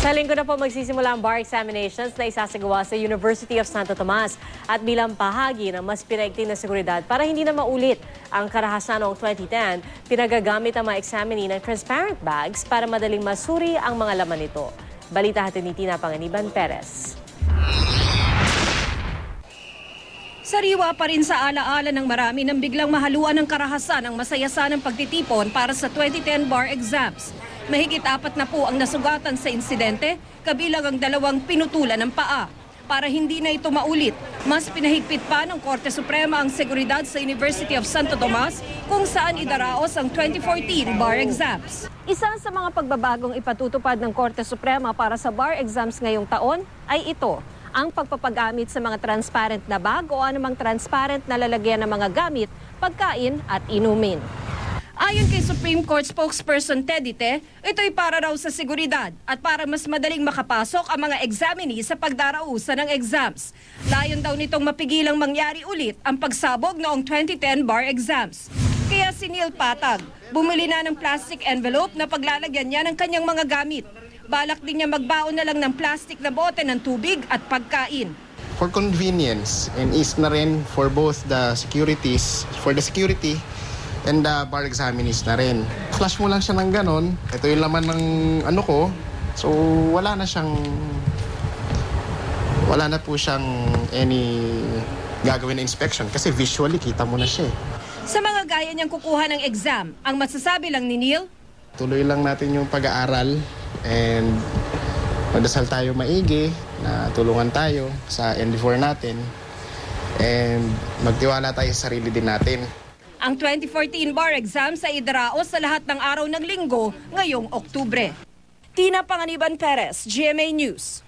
Sa linggo na po magsisimula ang bar examinations na isasagawa sa University of Santo Tomas at bilang bahagi ng mas pinaigting na seguridad para hindi na maulit ang karahasan noong 2010, pinagagamit ang mga examinee ng transparent bags para madaling masuri ang mga laman nito. Balita hatid ni Tina Panganiban Perez. Sariwa pa rin sa alaala ng marami nang biglang mahaluan ng karahasan ang masayasanang pagtitipon para sa 2010 bar exams. Mahigit 4 na po ang nasugatan sa insidente, kabilang ang 2 pinutulan ng paa. Para hindi na ito maulit, mas pinahigpit pa ng Korte Suprema ang seguridad sa University of Santo Tomas kung saan idaraos ang 2014 bar exams. Isa sa mga pagbabagong ipatutupad ng Korte Suprema para sa bar exams ngayong taon ay ito, ang pagpapagamit sa mga transparent na bag o anumang transparent na lalagyan ng mga gamit, pagkain at inumin. Ayon kay Supreme Court spokesperson Tedite, ito'y para raw sa seguridad at para mas madaling makapasok ang mga examinee sa pagdarausan ng exams. Layon daw nitong mapigilang mangyari ulit ang pagsabog noong 2010 bar exams. Kaya si Neil Patag, bumili na ng plastic envelope na paglalagyan niya ng kanyang mga gamit. Balak din niya magbaon na lang ng plastic na bote ng tubig at pagkain. For convenience and ease na rin for both the securities, for the security and the bar examinees na rin. Flash mo lang siya ng ganon, ito yung laman ng ano ko, so wala na po siyang any gagawin na inspection kasi visually kita mo na siya. Sa mga gaya niyang kukuha ng exam, ang masasabi lang ni Neil, tuloy lang natin yung pag-aaral and magdasal tayo maigi na tulungan tayo sa ND4 natin and magtiwala tayo sa sarili din natin. Ang 2014 bar exams ay idaraos sa lahat ng araw ng linggo ngayong Oktubre. Tina Panganiban Perez, GMA News.